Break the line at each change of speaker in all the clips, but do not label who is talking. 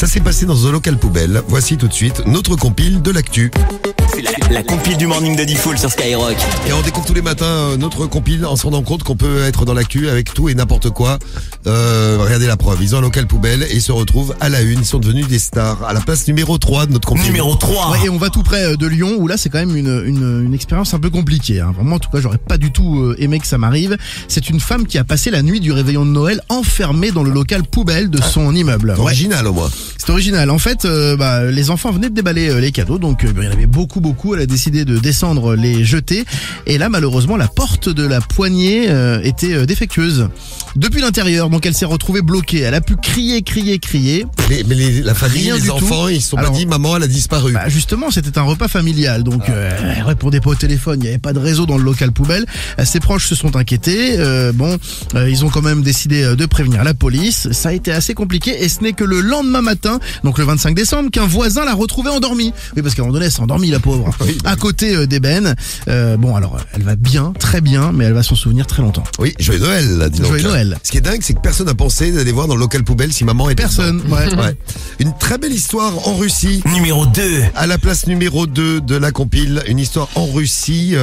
Ça s'est passé dans un local poubelle. Voici tout de suite notre compile de l'actu.
C'est la compile du morning de Diffoul sur Skyrock.
Et on découvre tous les matins notre compile en se rendant compte qu'on peut être dans l'actu avec tout et n'importe quoi. Regardez la preuve. Ils ont un local poubelle et ils se retrouvent à la une. Ils sont devenus des stars. À la place numéro 3 de notre compile.
Numéro 3.
Ouais, et on va tout près de Lyon où là c'est quand même une expérience un peu compliquée. Hein. Vraiment, en tout cas, j'aurais pas du tout aimé que ça m'arrive. C'est une femme qui a passé la nuit du réveillon de Noël enfermée dans le local poubelle de son immeuble. Ouais.
Original au moins.
C'est original. En fait, les enfants venaient de déballer les cadeaux, donc il y en avait beaucoup. Elle a décidé de descendre les jeter. Et là, malheureusement, la porte de la poignée était défectueuse. Depuis l'intérieur, donc elle s'est retrouvée bloquée. Elle a pu crier.
Mais la famille,
Rien
les
du
enfants,
tout.
ils se sont
Alors,
pas dit maman, elle a disparu.
Justement, c'était un repas familial, donc elle répondait pas au téléphone, il n'y avait pas de réseau dans le local poubelle. Ses proches se sont inquiétés. Ils ont quand même décidé de prévenir la police. Ça a été assez compliqué et ce n'est que le lendemain matin, donc le 25 décembre, qu'un voisin l'a retrouvée endormie. Oui, parce qu'à un moment donné, elle s'est endormie, la pauvre,
Oui.
à côté d'ébène. Alors, elle va bien, très bien, mais elle va s'en souvenir très longtemps.
Oui, joyeux Noël, là, dis donc.
Joyeux Noël.
Ce qui est dingue, c'est que personne n'a pensé d'aller voir dans le local poubelle si maman était
Personne,
dedans.
ouais.
Ouais. Une très belle histoire en Russie.
Numéro 2.
À la place numéro 2 de la compile, une histoire en Russie,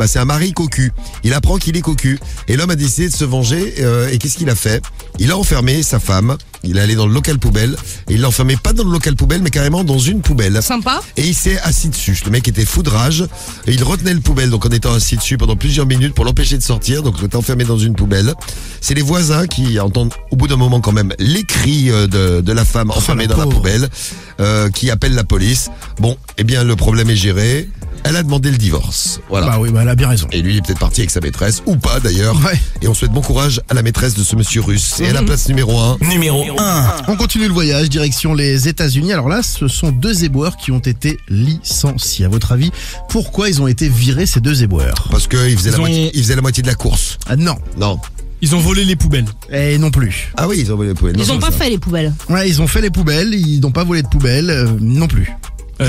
c'est un mari cocu. Il apprend qu'il est cocu. Et l'homme a décidé de se venger. Et qu'est-ce qu'il a fait? Il a enfermé sa femme. Il est allé dans le local poubelle. Et il l'a enfermé pas dans le local poubelle, mais carrément dans une poubelle.
Sympa.
Et il s'est assis dessus. Le mec était fou de rage. Et il retenait le poubelle, donc en étant assis dessus pendant plusieurs minutes pour l'empêcher de sortir. Donc il était enfermé dans une poubelle. C'est les voisins qui entendent au bout d'un moment quand même les cris de la femme enfermée dans la poubelle, qui appellent la police. Bon, eh bien le problème est géré. Elle a demandé le divorce. Voilà.
Bah oui, elle a bien raison.
Et lui, il est peut-être parti avec sa maîtresse, ou pas d'ailleurs.
Ouais.
Et on souhaite bon courage à la maîtresse de ce monsieur russe. Et à la place numéro 1.
Numéro 1.
On continue le voyage, direction les États-Unis. Alors là, ce sont 2 éboueurs qui ont été licenciés. À votre avis, pourquoi ils ont été virés, ces 2 éboueurs?
Parce qu'il faisait, il faisait la moitié de la course.
Ah non.
Non.
Ils ont volé les poubelles.
Et non plus.
Ah oui, ils ont volé les poubelles.
Ils
Non,
ont
c'est
pas
ça.
fait les poubelles.
Ouais, ils ont fait les poubelles, ils n'ont pas volé de poubelles, non plus.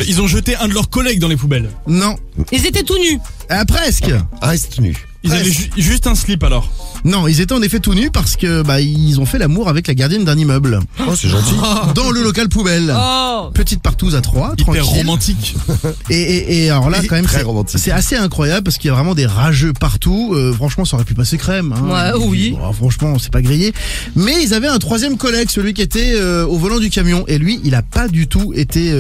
Ils ont jeté un de leurs collègues dans les poubelles.
Non.
Ils étaient tout nus.
Presque.
Ah, c'est tenu.
Ils avaient juste un slip alors.
Non, ils étaient en effet tout nus parce que ils ont fait l'amour avec la gardienne d'un immeuble.
Oh, c'est gentil.
Dans le local poubelle.
Oh.
Petite partouze à 3,
Hyper
tranquille.
romantique.
Et alors là, quand même,
Très romantique.
c'est assez incroyable parce qu'il y a vraiment des rageux partout. Franchement, ça aurait pu passer crème. Hein.
Ouais, oui.
Bon, franchement, c'est pas grillé. Mais ils avaient un 3e collègue, celui qui était au volant du camion. Et lui, il a pas du tout été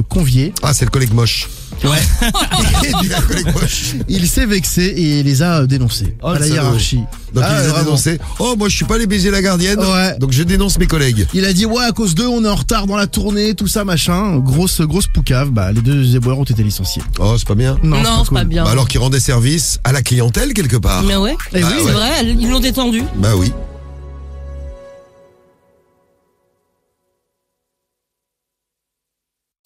convié.
Ah, c'est le collègue moche.
Ouais.
Le collègue moche.
Il s'est vexé et il les a dénoncés
Oh,
à
le
la
salaud.
hiérarchie.
Donc il les a
vraiment.
dénoncés. Oh, moi je suis pas allé baiser la gardienne.
Ouais.
Donc je dénonce mes collègues.
Il a dit ouais, à cause d'eux on est en retard dans la tournée, tout ça machin. Grosse poucave. Les 2 éboueurs ont été licenciés.
Oh, c'est pas bien.
Non, c'est pas
cool.
bien.
Bah alors qu'ils rendaient service à la clientèle quelque part.
Mais ouais.
Eh oui,
C'est
ouais.
vrai, ils l'ont détendu.
Bah oui.